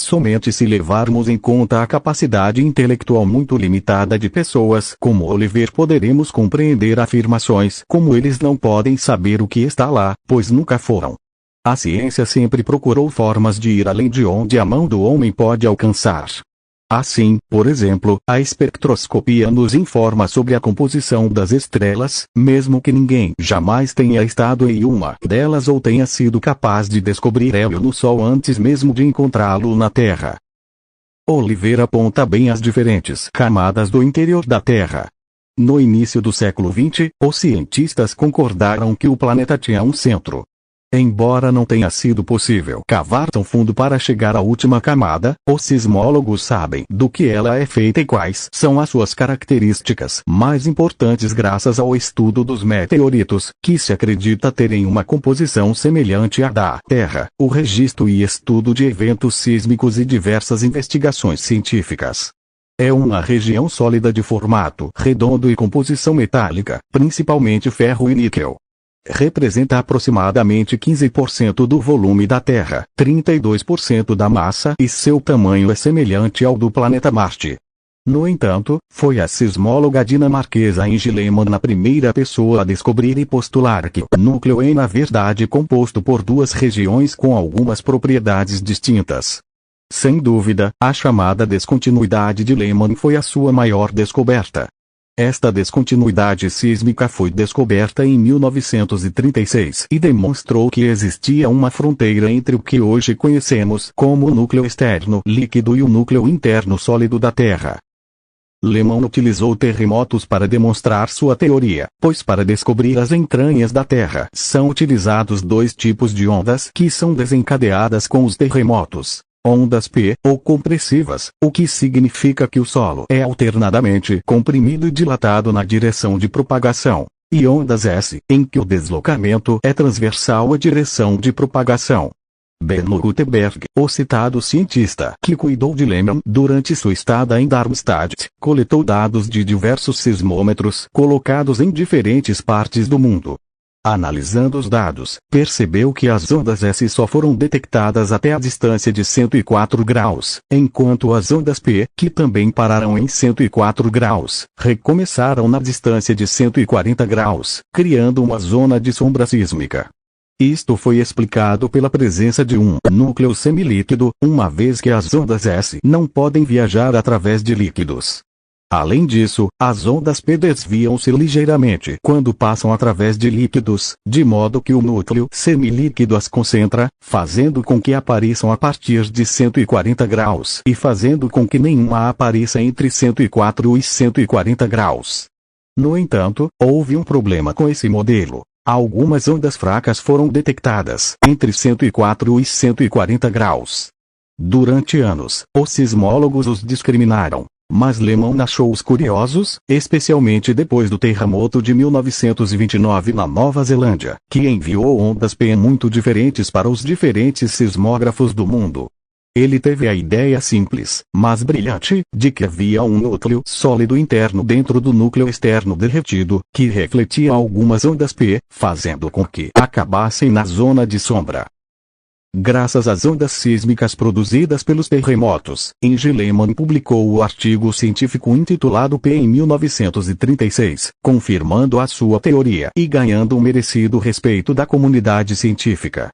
somente se levarmos em conta a capacidade intelectual muito limitada de pessoas como Oliver poderemos compreender afirmações como eles não podem saber o que está lá, pois nunca foram. A ciência sempre procurou formas de ir além de onde a mão do homem pode alcançar. Assim, por exemplo, a espectroscopia nos informa sobre a composição das estrelas, mesmo que ninguém jamais tenha estado em uma delas ou tenha sido capaz de descobrir hélio no Sol antes mesmo de encontrá-lo na Terra. Oliver aponta bem as diferentes camadas do interior da Terra. No início do século XX, os cientistas concordaram que o planeta tinha um centro. Embora não tenha sido possível cavar tão fundo para chegar à última camada, os sismólogos sabem do que ela é feita e quais são as suas características mais importantes graças ao estudo dos meteoritos, que se acredita terem uma composição semelhante à da Terra, o registro e estudo de eventos sísmicos e diversas investigações científicas. É uma região sólida de formato redondo e composição metálica, principalmente ferro e níquel. Representa aproximadamente 15% do volume da Terra, 32% da massa e seu tamanho é semelhante ao do planeta Marte. No entanto, foi a sismóloga dinamarquesa Inge Lehmann a primeira pessoa a descobrir e postular que o núcleo é na verdade composto por duas regiões com algumas propriedades distintas. Sem dúvida, a chamada descontinuidade de Lehmann foi a sua maior descoberta. Esta descontinuidade sísmica foi descoberta em 1936 e demonstrou que existia uma fronteira entre o que hoje conhecemos como o núcleo externo líquido e o núcleo interno sólido da Terra. Lehmann utilizou terremotos para demonstrar sua teoria, pois para descobrir as entranhas da Terra são utilizados dois tipos de ondas que são desencadeadas com os terremotos. Ondas P, ou compressivas, o que significa que o solo é alternadamente comprimido e dilatado na direção de propagação, e ondas S, em que o deslocamento é transversal à direção de propagação. Benno Gutenberg, o citado cientista que cuidou de Lehmann durante sua estada em Darmstadt, coletou dados de diversos sismômetros colocados em diferentes partes do mundo. Analisando os dados, percebeu que as ondas S só foram detectadas até a distância de 104 graus, enquanto as ondas P, que também pararam em 104 graus, recomeçaram na distância de 140 graus, criando uma zona de sombra sísmica. Isto foi explicado pela presença de um núcleo semilíquido, uma vez que as ondas S não podem viajar através de líquidos. Além disso, as ondas P desviam-se ligeiramente quando passam através de líquidos, de modo que o núcleo semilíquido as concentra, fazendo com que apareçam a partir de 140 graus e fazendo com que nenhuma apareça entre 104 e 140 graus. No entanto, houve um problema com esse modelo. Algumas ondas fracas foram detectadas entre 104 e 140 graus. Durante anos, os sismólogos os discriminaram. Mas Lehmann achou-os curiosos, especialmente depois do terremoto de 1929 na Nova Zelândia, que enviou ondas P muito diferentes para os diferentes sismógrafos do mundo. Ele teve a ideia simples, mas brilhante, de que havia um núcleo sólido interno dentro do núcleo externo derretido, que refletia algumas ondas P, fazendo com que acabassem na zona de sombra. Graças às ondas sísmicas produzidas pelos terremotos, Inge Lehmann publicou o artigo científico intitulado P em 1936, confirmando a sua teoria e ganhando um merecido respeito da comunidade científica.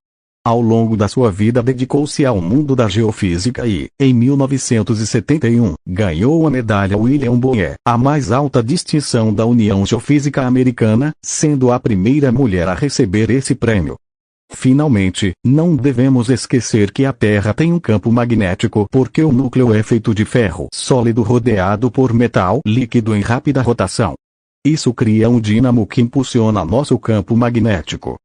Ao longo da sua vida dedicou-se ao mundo da geofísica e, em 1971, ganhou a medalha William Boyer, a mais alta distinção da União Geofísica Americana, sendo a primeira mulher a receber esse prêmio. Finalmente, não devemos esquecer que a Terra tem um campo magnético porque o núcleo é feito de ferro sólido rodeado por metal líquido em rápida rotação. Isso cria um dínamo que impulsiona nosso campo magnético.